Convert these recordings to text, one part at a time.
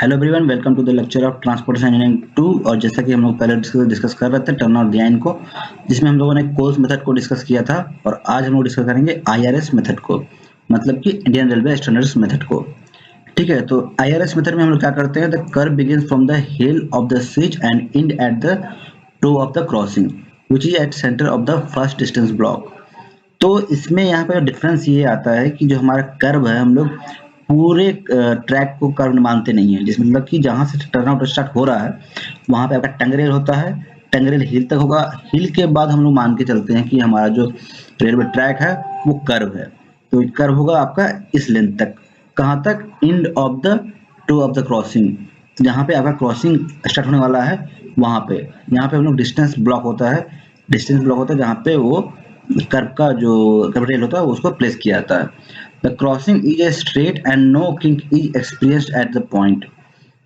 Hello everyone, welcome to the lecture of transportation engineering 2। और जैसा कि हम लोग पहले डिस्कस कर रहे थे टर्न और डिजाइन को, जिसमें हम लोगों ने कोल्स मेथड को डिस्कस किया था, और आज हम लोग डिस्कस करेंगे आईआरएस मेथड को, मतलब कि इंडियन रेलवे स्टैंडर्ड्स मेथड को। ठीक है, तो आईआरएस मेथड में हम लोग क्या करते हैं, the curve begins from the hill of the switch and and at the toe of the crossing which is at centre of the first distance block. तो इसमें यहाँ पे डिफरेंस ये आता है कि जो हमारा कर्व है, हम लोग पूरे ट्रैक को कर्व मानते नहीं है, जिसमें मतलब कि जहां से टर्न आउट स्टार्ट हो रहा है वहां पे आपका टंगरेल होता है, टंगरेल हिल तक होगा, हिल के बाद हम लोग मान के चलते हैं कि हमारा जो रेलवे ट्रैक है वो कर्व है। तो कर्व होगा आपका इस लेंथ तक, कहाँ तक, end of the toe of the crossing, जहाँ पे आपका क्रॉसिंग स्टार्ट होने वाला है वहां पे, यहाँ पे हम लोग डिस्टेंस ब्लॉक होता है, डिस्टेंस ब्लॉक होता है जहाँ पे वो कर्व का जो कर्व रेल होता है उसको प्लेस किया जाता है। The crossing is a straight and no kink is experienced at the point.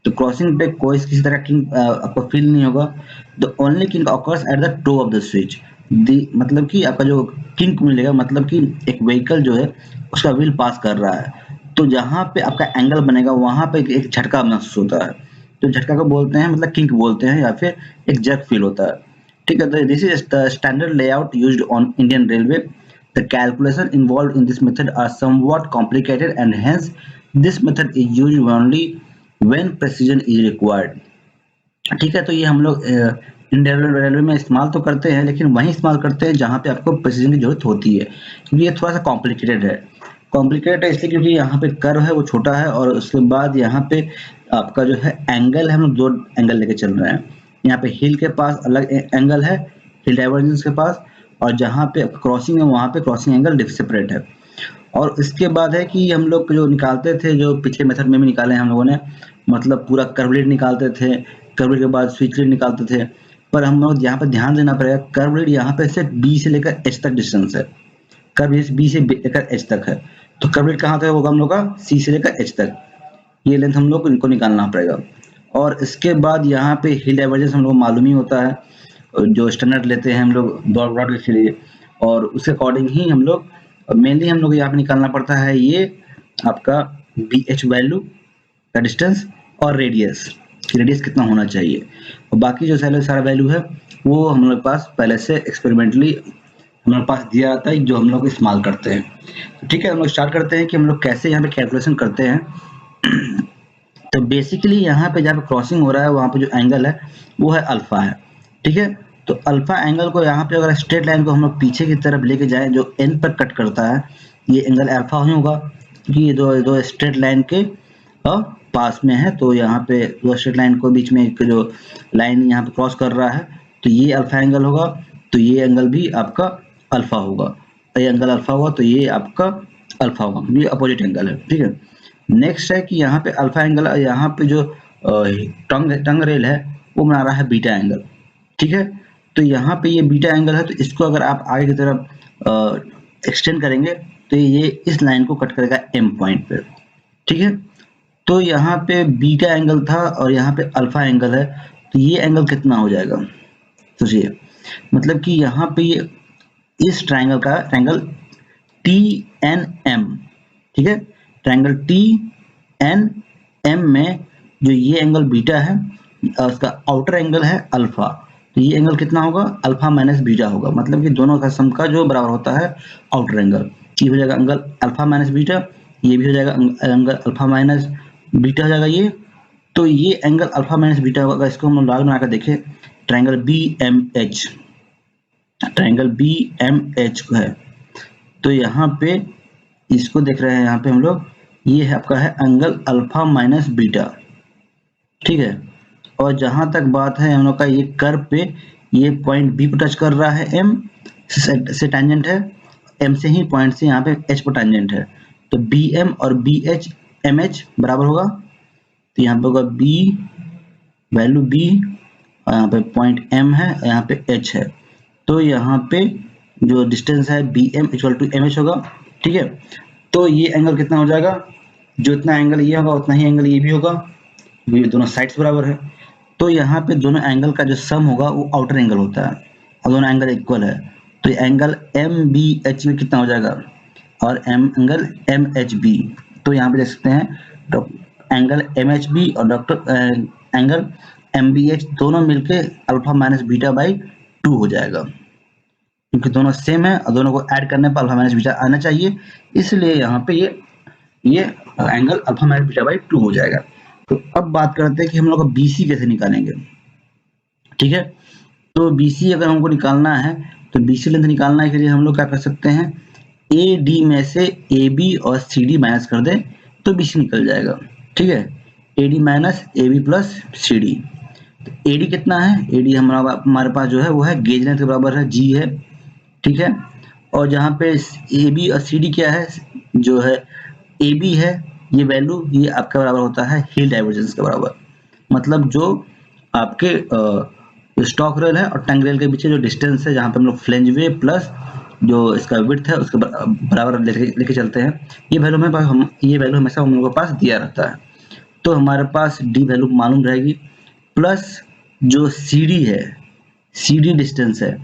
तो क्रॉसिंग पे कोई किसी तरह किंक आपको फील नहीं होगा। The only kink occurs at the toe of the switch. मतलब कि आपका जो किंक मिलेगा, मतलब कि एक व्हीकल जो है उसका व्हील पास कर रहा है, तो जहाँ पे आपका एंगल बनेगा वहां पे एक झटका महसूस होता है, तो झटका को बोलते हैं, मतलब किंक बोलते हैं, या फिर एक जर्क फील होता है। ठीक है, this is the standard layout used on Indian railway. The calculation involved in this method are somewhat complicated and hence this method is used only when precision is required. ठीक है, तो ये हम लोग इंडियन रेलवे में इस्तेमाल तो करते हैं, लेकिन वहीं इस्तेमाल करते हैं जहाँ पे आपको प्रेसिजन की जरूरत होती है, क्योंकि ये थोड़ा सा कॉम्प्लिकेटेड है। कॉम्प्लिकेटेड है इसलिए क्योंकि यहाँ पे कर्व है वो छोटा है, और उसके बाद यहाँ पे आपका जो है एंगल है, हम लोग दो एंगल लेके चल रहे हैं। यहाँ पे हिल के पास अलग एंगल है, हिल डाइवर्जेंस के पास, और जहाँ पे क्रॉसिंग है वहाँ पे क्रॉसिंग एंगल सेपरेट है। और इसके बाद है कि हम लोग जो निकालते थे, जो पिछले मेथड में भी निकाले हैं हम लोगों ने, मतलब पूरा कर्वलेट निकालते थे, कर्वलेट के बाद स्विचलेट निकालते थे, पर हम लोग यहाँ पे ध्यान देना पड़ेगा, कर्वलेट यहाँ पे सिर्फ बी से लेकर एच तक डिस्टेंस है, कर्व बी से लेकर एच तक है, तो कर्वलेट कहाँ तक होगा हम लोग का, सी से लेकर एच तक, ये लेंथ हम लोग को इनको निकालना पड़ेगा। और इसके बाद यहाँ पे हिल डाइवर्जेंस हम लोग मालूम ही होता है, जो स्टैंडर्ड लेते हैं हम लोग ब्रॉड के लिए, और उसके अकॉर्डिंग ही हम लोग मेनली हम लोग यहाँ पे निकालना पड़ता है ये आपका बी एच वैल्यू का डिस्टेंस, और रेडियस कितना होना चाहिए, और बाकी जो सारा वैल्यू है वो हम लोग पास पहले से एक्सपेरिमेंटली हमारे पास दिया जाता है, जो हम लोग इस्तेमाल करते हैं। तो ठीक है, हम लोग स्टार्ट करते हैं कि हम लोग कैसे यहाँ पे कैलकुलेशन करते हैं। तो बेसिकली यहाँ पे जहाँ पे क्रॉसिंग हो रहा है वहाँ पे जो एंगल है वो है अल्फा है। ठीक है, तो अल्फा एंगल को यहाँ पे अगर स्ट्रेट लाइन को हम लोग पीछे की तरफ लेके जाएं जो एन पर कट करता है, ये एंगल अल्फा ही होगा, क्योंकि ये दो स्ट्रेट लाइन के पास में है, तो यहाँ पे दो स्ट्रेट लाइन को बीच में एक जो लाइन यहाँ पे क्रॉस कर रहा है, तो ये अल्फा एंगल होगा, तो ये एंगल भी आपका अल्फा होगा, ये एंगल अल्फा हुआ तो ये आपका अल्फा होगा, ये अपोजिट एंगल है। ठीक है, नेक्स्ट है कि यहाँ पे अल्फा एंगल, यहाँ पे जो टंग रेल है वो बना रहा है बीटा एंगल। ठीक है, तो यहाँ पे ये बीटा एंगल है, तो इसको अगर आप आगे की तरफ एक्सटेंड करेंगे तो ये इस लाइन को कट करेगा एम पॉइंट पे। ठीक है, तो यहाँ पे बीटा एंगल था और यहाँ पे अल्फा एंगल है, तो ये एंगल कितना हो जाएगा सोचिए, मतलब कि यहाँ पे ये इस ट्राइंगल का एंगल टी एन एम। ठीक है, ट्राइंगल टी एन एम में जो ये एंगल बीटा है उसका आउटर एंगल है अल्फा, तो ये एंगल कितना होगा, अल्फा माइनस बीटा होगा, मतलब कि दोनों का सम का जो बराबर होता है आउटर एंगल, ये हो जाएगा एंगल अल्फा माइनस बीटा, ये भी हो जाएगा एंगल अल्फा माइनस बीटा हो जाएगा ये। तो ये एंगल अल्फा माइनस बीटा होगा, इसको हम लॉग बनाकर देखें, triangle B M H, triangle B M H है, तो यहाँ पे इसको देख रहे हैं, यहाँ पे हम लोग ये है आपका है एंगल अल्फा माइनस बीटा। ठीक है, और जहां तक बात है हम लोग का, ये कर्व पे ये पॉइंट बी पर टच कर रहा है, एम से टैंजेंट है, एम से ही पॉइंट से यहाँ पे एच पर टैंजेंट है, तो बी एम और बी एच एम एच बराबर होगा, तो यहाँ पे होगा बी वैल्यू बी, और यहाँ पे पॉइंट एम है, यहाँ पे एच है, तो यहाँ पे जो डिस्टेंस है B M equal to M H होगा। ठीक है, तो ये एंगल कितना हो जाएगा, जो इतना एंगल ये होगा उतना ही एंगल ये भी होगा, ये दोनों साइड्स बराबर है, तो यहाँ पे दोनों एंगल का जो सम होगा वो आउटर एंगल होता है, और दोनों एंगल इक्वल है, तो एंगल एम बी एच में कितना हो जाएगा, और M angle M H B, तो यहाँ पे देख सकते हैं, तो एंगल MHB और डॉक्टर एंगल MBH दोनों मिलके अल्फा माइनस बीटा बाई 2 हो जाएगा, क्योंकि दोनों सेम है और दोनों को ऐड करने पर अल्फा माइनस बीटा आना चाहिए, इसलिए यहाँ पे ये angle alpha minus beta by 2 हो जाएगा। तो अब बात करते हैं कि हम लोग का BC कैसे निकालेंगे। ठीक है, तो BC अगर हमको निकालना है तो BC लेंथ निकालना के लिए हम लोग क्या कर सकते हैं, AD में से AB और CD माइनस कर दें तो BC निकल जाएगा। ठीक है, AD minus AB plus CD। तो AD कितना है, AD हमारे पास जो है वो है गेज लेंथ के बराबर है, G है। ठीक है, और जहाँ पे AB और CD क्या है, जो है AB है ये वैल्यू, ये आपका बराबर होता है हील डाइवर्जेंस के बराबर। मतलब जो आपके स्टॉक रेल है और टंग रेल के बीच जो डिस्टेंस है, जहाँ पे हम लोग फ्लेंज वे प्लस जो इसका विड्थ है उसके बराबर लेके चलते हैं, ये वैल्यू हमेशा हम लोगों के पास दिया रहता है। तो हमारे पास D वैल्यू मालूम रहेगी, प्लस जो CD है, CD डिस्टेंस है,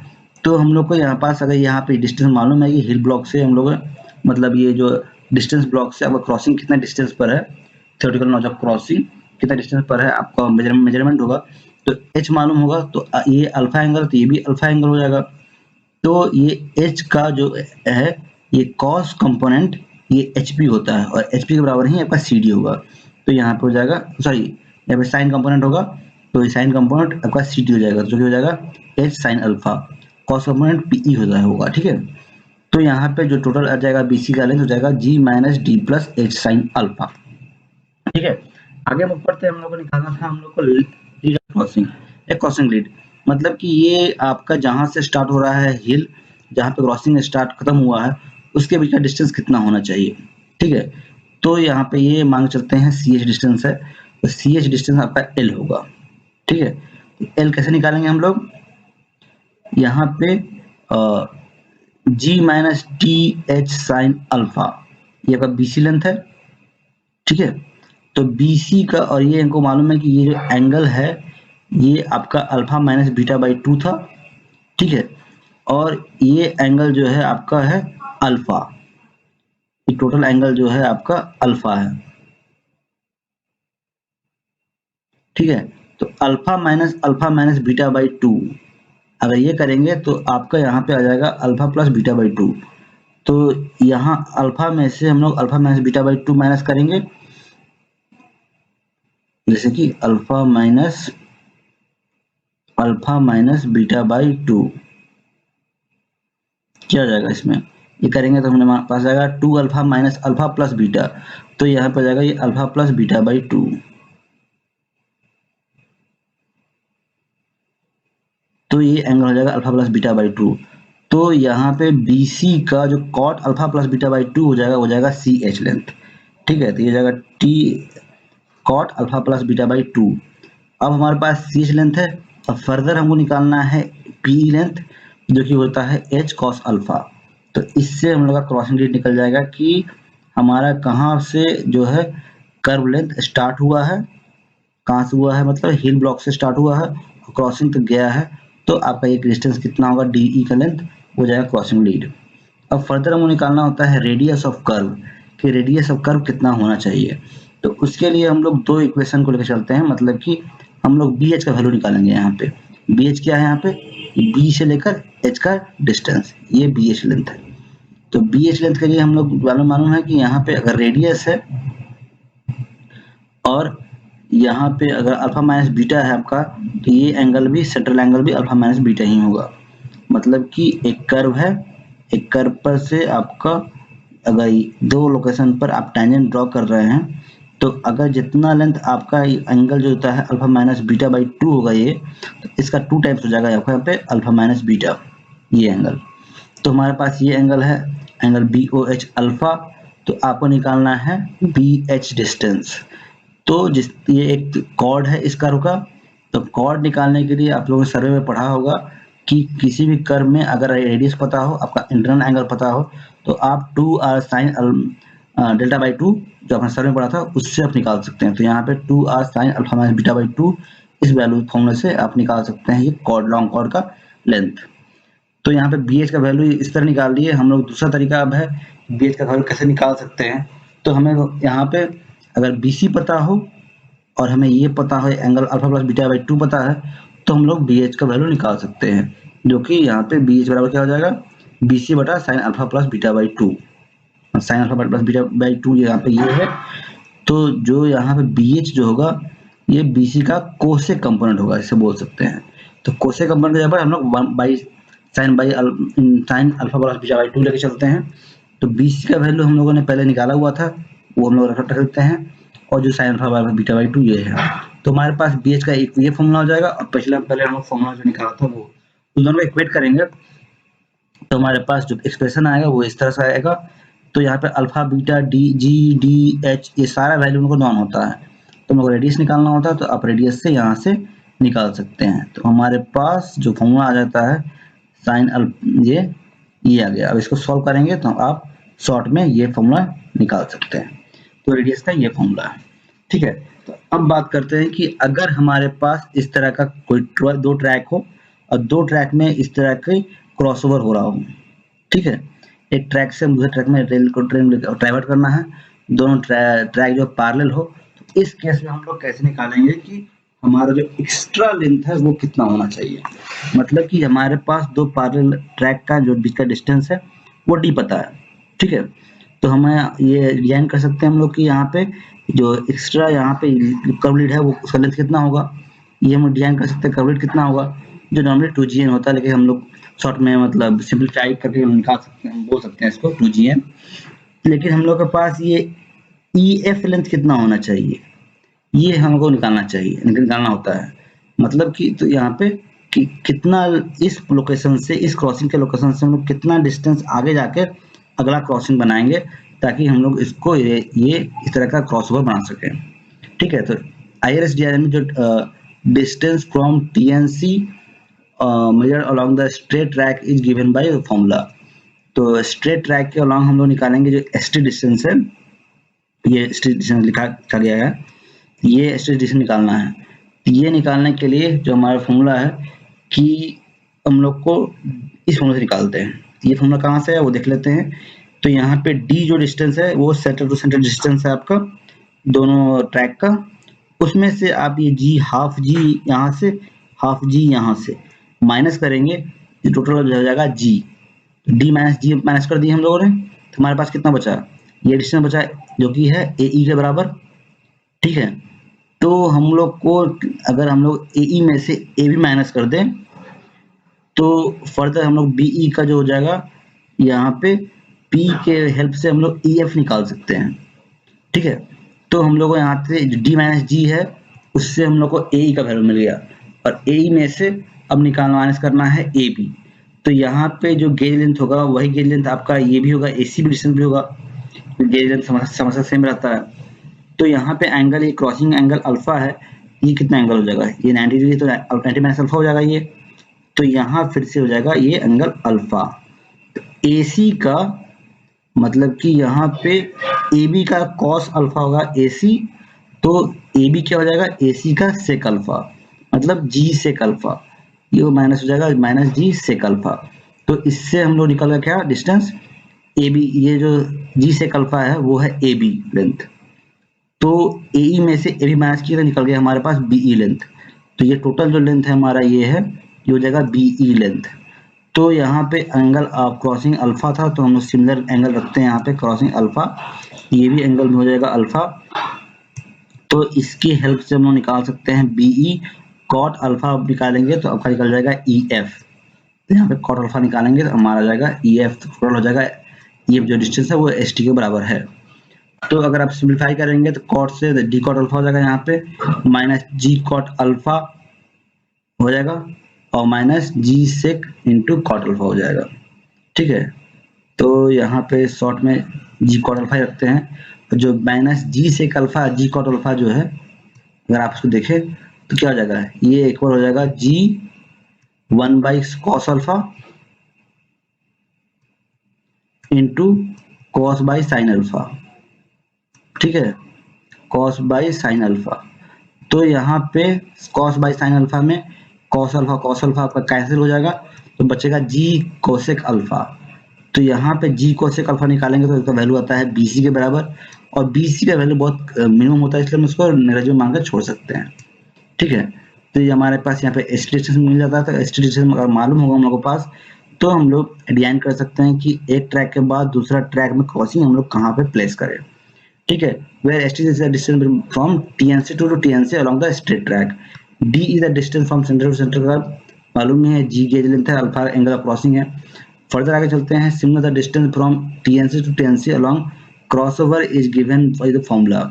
तो हम लोग को यहाँ पास अगर यहाँ पे डिस्टेंस मालूम है, ये हिल ब्लॉक से हम लोग मतलब ये जो डिस्टेंस ब्लॉक से आपका क्रॉसिंग कितना डिस्टेंस पर है, थ्योरेटिकल नॉलेज ऑफ क्रॉसिंग कितना डिस्टेंस पर है आपका मेजरमेंट होगा, तो H मालूम होगा, तो ये अल्फा एंगल, तो ये भी अल्फा एंगल हो जाएगा। तो ये H का जो है ये कॉस कंपोनेंट ये HP होता है और HP के बराबर ही आपका CD होगा। तो यहाँ पे हो जाएगा, सॉरी यहाँ पे साइन कंपोनेंट होगा, तो ये साइन कंपोनेंट आपका CD हो जाएगा, जो कि हो जाएगा H sine alpha, cos component PE होगा। ठीक है, तो यहाँ पे जो टोटल आ जाएगा BC का लेंथ हो जाएगा G minus D plus H sine alpha. ठीक है, आगे हम ऊपर से हम लोग को निकालना था, हम लोग को लीड क्रॉसिंग, एक क्रॉसिंग लीड, मतलब कि ये आपका जहां से स्टार्ट हो रहा है हिल, जहां पे क्रॉसिंग स्टार्ट खत्म हुआ है, उसके बीच का डिस्टेंस कितना होना चाहिए। ठीक है, तो यहाँ पे ये मांग चलते हैं CH डिस्टेंस है, तो CH डिस्टेंस आपका L होगा। ठीक है, तो L कैसे निकालेंगे हम लोग, यहाँ पे G minus TH sine alpha, ये आपका BC लेंथ है। ठीक है, तो BC का, और ये इनको मालूम है कि ये जो एंगल है ये आपका अल्फा माइनस बीटा बाई 2 था। ठीक है, और ये एंगल जो है आपका है अल्फा, ये टोटल एंगल जो है आपका अल्फा है। ठीक है, तो अल्फा माइनस बीटा बाई 2 अगर ये करेंगे तो आपका यहाँ पे आ जाएगा अल्फा प्लस बीटा बाई 2। तो यहाँ अल्फा में से हम लोग alpha minus beta by 2 minus करेंगे, जैसे कि अल्फा माइनस बीटा बाई 2 क्या हो जाएगा इसमें, ये करेंगे तो हमारे पास आएगा 2 alpha minus alpha plus beta, तो यहाँ पर जाएगा ये अल्फा प्लस बीटा बाई 2। तो ये एंगल हो जाएगा अल्फा प्लस बीटा बाई 2। तो यहाँ पे BC का जो cot alpha plus beta by 2 हो जाएगा CH लेंथ। ठीक है, तो ये जाएगा T cot alpha plus beta by 2। अब हमारे पास CH लेंथ है, अब फर्दर हमको निकालना है PE लेंथ, जो कि होता है H कॉस अल्फा। तो इससे हम लोग का क्रॉसिंग रेट निकल जाएगा कि हमारा कहाँ से जो है कर्व लेंथ स्टार्ट हुआ है, कहाँ से हुआ है मतलब हिल ब्लॉक से स्टार्ट हुआ है और क्रॉसिंग तक गया है, तो आपका एक डिस्टेंस कितना होगा DE का लेंथ हो जाएगा क्रॉसिंग लीड। अब फर्दर हमको निकालना होता है रेडियस ऑफ कर्व, कि रेडियस ऑफ कर्व कितना होना चाहिए। तो उसके लिए हम लोग दो इक्वेशन को लेकर चलते हैं, मतलब कि हम लोग BH का वैल्यू निकालेंगे। यहाँ पे BH क्या है, यहाँ पे B से लेकर H का डिस्टेंस, ये BH लेंथ है। तो BH लेंथ के लिए हम लोग मालूम है कि यहाँ पे अगर रेडियस है और यहाँ पे अगर अल्फा माइनस बीटा है आपका, तो ये एंगल भी, सेंट्रल एंगल भी अल्फा माइनस बीटा ही होगा। मतलब कि एक कर्व है, एक कर्व पर से आपका अगर दो लोकेशन पर आप टेंजेंट ड्रॉ कर रहे हैं, तो अगर जितना लेंथ आपका एंगल जो होता है अल्फा माइनस बीटा बाई 2 होगा ये, तो इसका 2 टाइम्स हो जाएगा यहाँ पे अल्फा माइनस बीटा, ये एंगल। तो हमारे पास ये एंगल है एंगल BOH अल्फा, तो आपको निकालना है BH डिस्टेंस। तो जिस ये एक कॉर्ड है इस कर्व का, तो कॉर्ड निकालने के लिए आप लोगों ने सर्वे में पढ़ा होगा कि किसी भी कर्व में अगर रेडियस पता हो, आपका इंटरनल एंगल पता हो, तो आप 2r साइन डेल्टा बाई 2 जो आपने सर्वे में पढ़ा था उससे आप निकाल सकते हैं। तो यहाँ पे 2r sine alpha minus beta by 2 इस वैल्यू फॉर्मूले से आप निकाल सकते हैं ये कॉर्ड, लॉन्ग कॉर्ड का लेंथ। तो यहाँ पे BH का वैल्यू इस तरह निकाल लिए हम लोग। दूसरा तरीका अब है BH का वैल्यू कैसे निकाल सकते हैं। तो हमें यहाँ पे अगर BC पता हो और हमें ये पता है angle alpha plus beta by 2 पता है, तो हम लोग BH का वैल्यू निकाल सकते हैं, जो कि यहाँ पे BH बराबर क्या हो जाएगा, BC बटा sine alpha plus beta by 2। Sine alpha plus beta by 2 यहाँ पे ये है, तो जो यहाँ पे BH जो होगा ये BC का कोसेक कंपोनेंट होगा, इसे बोल सकते हैं। तो कोसेक कंपोनेंट की जगह पर हम लोग by sine alpha plus beta by 2 लेके चलते हैं। तो BC का वैल्यू हम लोगों ने पहले निकाला हुआ था, वो हम लोग रख सकते हैं, और जो साइन अल्फा बीटा बाई 2 ये है। तो हमारे पास BH का एक ये फॉर्मूला हो जाएगा, और पहले हम लोग फॉर्मूला जो निकाला था वो उस दोनों को इक्वेट करेंगे, तो हमारे पास जो एक्सप्रेशन आएगा वो इस तरह से आएगा। तो यहाँ पे alpha beta D G D H ये सारा वैल्यू उनको नॉन होता है, तो हम लोग रेडियस निकालना होता है, तो आप रेडियस से यहाँ से निकाल सकते हैं। तो हमारे पास जो फॉर्मूला आ जाता है साइन ये आ गया। अब इसको सॉल्व करेंगे तो आप शॉर्ट में ये फॉर्मूला निकाल सकते हैं। तो रेडियस का ये फॉर्मूला है, ठीक है। तो अब बात करते हैं कि अगर हमारे पास इस तरह का कोई दो ट्रैक हो और दो ट्रैक में इस तरह के क्रॉसओवर हो रहा हो, ठीक है, एक ट्रैक से दूसरे ट्रैक में रेल को ट्रेन ट्रैवर्ट करना है, दोनों ट्रैक जो पैरेलल हो, तो इस केस में हम लोग कैसे निकालेंगे कि हमारा जो एक्स्ट्रा लेंथ है वो कितना होना चाहिए। मतलब कि हमारे पास दो पैरेलल ट्रैक का जो बीच का डिस्टेंस है वो d पता है, ठीक है। तो हमें ये डिजाइन कर सकते हैं हम लोग कि यहाँ पे जो एक्स्ट्रा यहाँ पे कर्व लीड है वो उसका लेंथ कितना होगा, ये हम डिजाइन कर सकते हैं। कर्व लीड कितना होगा, जो नॉर्मली 2GN होता है, लेकिन हम लोग शॉर्ट में मतलब सिंपलीफाई करके निकाल सकते हैं, बोल सकते हैं इसको 2GN। लेकिन हम लोग के पास ये EF लेंथ कितना होना चाहिए, ये हमको निकालना चाहिए, निकालना होता है। मतलब कि तो यहाँ पे कि कितना इस लोकेशन से, इस क्रॉसिंग के लोकेशन से हम लोग कितना डिस्टेंस आगे जाके अगला क्रॉसिंग बनाएंगे, ताकि हम लोग इसको ये इस तरह का क्रॉसओवर बना सकें, ठीक है। तो IRS डिजाइन में जो distance from TNC measured along the straight track is given by formula. तो स्ट्रेट ट्रैक के अलोंग हम लोग निकालेंगे जो ST डिस्टेंस है, ये ST डिस्टेंस लिखा गया है, ये ST डिस्टेंस निकालना है। ये निकालने के लिए जो हमारा फॉर्मूला है कि हम लोग को इस फॉर्मूला से निकालते हैं। ये फॉर्मूला कहाँ से है वो देख लेते हैं। तो यहाँ पे D जो डिस्टेंस है वो सेंटर टू सेंटर डिस्टेंस है आपका दोनों ट्रैक का, उसमें से आप ये G हाफ G यहाँ से हाफ G यहाँ से माइनस करेंगे, तो टोटल हो जाएगा G। D minus G minus कर दिए हम लोगों ने, तो हमारे पास कितना बचा, ये डिस्टेंस बचा जो कि है AE के बराबर, ठीक है। तो हम लोग को अगर हम लोग AE में से AB माइनस कर दें तो फर्दर हम लोग BE का जो हो जाएगा, यहाँ पे P के हेल्प से हम लोग EF निकाल सकते हैं, ठीक है। तो हम लोग को यहाँ से D माइनस G है उससे हम लोग को AE का वैल्यू मिल गया, और AE में से अब निकालना माइनस करना है AB। तो यहाँ पे जो गेज लेंथ होगा वही गेज लेंथ आपका ये भी होगा, AC भी डिस्टेंस भी होगा, गेज लेंथ समस्या सेम रहता है। तो यहाँ पे एंगल ये क्रॉसिंग एंगल अल्फा है, ये कितना एंगल हो जाएगा, ये 90 डिग्री, तो 90 माइनस अल्फा हो जाएगा ये। तो यहाँ फिर से हो जाएगा ये एंगल अल्फा। तो AC का मतलब कि यहाँ पे AB का कॉस अल्फा होगा AC, तो AB क्या हो जाएगा, AC का सेक अल्फा, मतलब G सेक अल्फा, ये माइनस हो जाएगा माइनस G सेक अल्फा। तो इससे हम लोग निकल गया क्या डिस्टेंस AB, ये जो G सेक अल्फा है वो है AB लेंथ। तो AE में से AB माइनस किया तो निकल गया हमारे पास BE लेंथ। तो ये टोटल जो लेंथ है हमारा ये है, ये हो जाएगा BE लेंथ। तो यहाँ पे एंगल क्रॉसिंग अल्फा था, तो हम लोग सिमिलर एंगल रखते हैं यहाँ पे क्रॉसिंग अल्फा, ये भी एंगल में हो जाएगा अल्फा। तो इसकी हेल्प से हम लोग निकाल सकते हैं BE कॉट अल्फा निकालेंगे तो आपका निकल जाएगा EF। तो यहाँ पे कॉट अल्फा निकालेंगे तो हमारा जाएगा EF, तो टोटल हो जाएगा ये जो डिस्टेंस है वो ST के बराबर है। तो अगर आप सिंपलीफाई करेंगे तो कॉट से D कॉट अल्फा हो जाएगा यहाँ पे, माइनस G कॉट अल्फा हो जाएगा, और माइनस G सेक इंटू कॉट अल्फा हो जाएगा, ठीक है। तो यहाँ पे शॉर्ट में G कॉट अल्फा रखते हैं, तो जो minus G sec alpha G cot alpha जो है, अगर आप इसको देखें तो क्या हो जाएगा, ये इक्वल हो जाएगा G 1 by cos alpha into cos by sine alpha, ठीक है, कॉस बाई साइन अल्फा। तो यहाँ पे कॉस बाई साइन अल्फा में कॉस अल्फा आपका कैंसिल हो जाएगा, तो बचेगा G कोसेक अल्फा। तो यहाँ पे G कोसेक अल्फा निकालेंगे तो इसका वैल्यू आता है BC के बराबर, और बीसी का वैल्यू बहुत मिनिमम होता है, इसलिए हम उसको नेग्लिजिबल मानकर छोड़ सकते हैं। ठीक है, तो ये हमारे पास यहाँ पे एस्टिमेशन मिल जाता है। तो एस्टिमेशन अगर मालूम होगा हम लोगों को पास, तो हम लोग डिजाइन कर सकते हैं कि एक ट्रैक के बाद दूसरा ट्रैक में क्रॉसिंग हम लोग कहाँ पे प्लेस करें। ठीक है, where ST is the distance from TNC to TNC along the straight track. D is the distance from center to center का मालूम नहीं है, G गेज लेंथ है, अल्फा एंगल ऑफ क्रॉसिंग है। फर्दर आगे चलते हैं, similar the distance from TNC to TNC along crossover is given by the formula।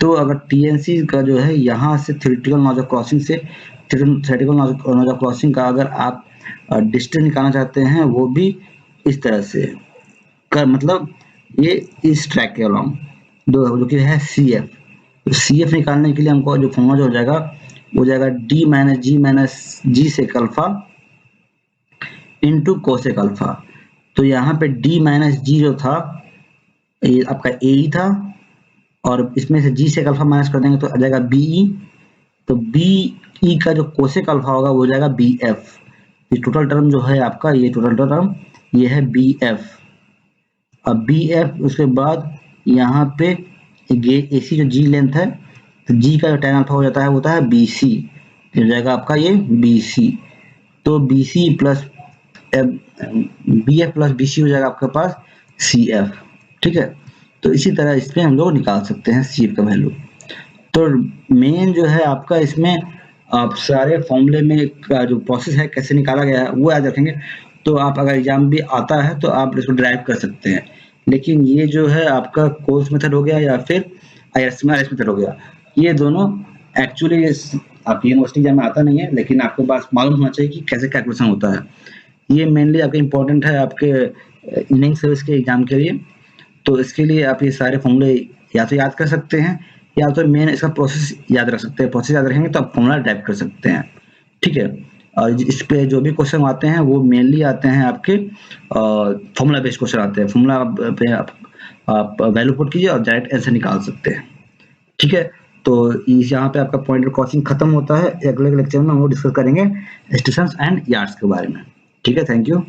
तो अगर TNC का जो है यहाँ से थ्योरेटिकल नॉच ऑफ क्रॉसिंग से थ्योरेटिकल नॉच ऑफ क्रॉसिंग का अगर आप डिस्टेंस निकालना चाहते हैं, वो भी इस तरह से कर, मतलब ये इस ट्रैक के अलॉन्ग जो कि है CF। तो CF निकालने के लिए हमको जो फॉर्मूला जो हो जाएगा वो जाएगा D minus G sec alpha into cosec alpha. तो यहाँ पे D माइनस G जो था ये आपका AE था, और इसमें से G सेक अल्फा माइनस कर देंगे तो आ जाएगा BE। तो BE का जो कोसेक अल्फा होगा वो जाएगा BF। ये टोटल टर्म जो है आपका, ये टोटल टर्म ये है BF। अब BF उसके बाद यहाँ पे AC जो G लेंथ है, तो G का जो tan अल्फा हो जाता है वो होता है BC, हो जाएगा आपका ये BC। तो BC plus BF plus BC हो जाएगा आपके पास CF। ठीक है, तो इसी तरह इसमें हम लोग निकाल सकते हैं CF का वैल्यू। तो मेन जो है आपका इसमें आप सारे फॉर्मूले में का जो प्रोसेस है कैसे निकाला गया है वो याद रखेंगे, तो आप अगर एग्जाम भी आता है तो आप इसको ड्राइव कर सकते हैं। लेकिन ये जो है आपका कोर्स मेथड हो गया या फिर IRS मेथड हो गया, ये दोनों एक्चुअली आप यूनिवर्सिटी एग्जाम में आता नहीं है, लेकिन आपके पास मालूम होना चाहिए कि कैसे कैलकुलेशन होता है। ये मेनली आपके इम्पोर्टेंट है आपके इंजीनियरिंग सर्विस के एग्जाम के लिए। तो इसके लिए आप ये सारे फॉर्मूले या तो याद कर सकते हैं या तो मेन इसका प्रोसेस याद रख सकते हैं। प्रोसेस याद रखेंगे तो आप फॉर्मूला टाइप कर सकते हैं। ठीक है, और इस पे जो भी क्वेश्चन आते हैं वो मेनली आते हैं आपके फॉर्मूला बेस्ड क्वेश्चन आते हैं। फॉर्मूला पे आप वैल्यू पुट कीजिए और डायरेक्ट आंसर निकाल सकते हैं। ठीक है, तो यहाँ पे आपका पॉइंटर क्रॉसिंग खत्म होता है। अगले लेक्चर में हम वो डिस्कस करेंगे स्टेशंस एंड यार्ड्स के बारे में। ठीक है, थैंक यू।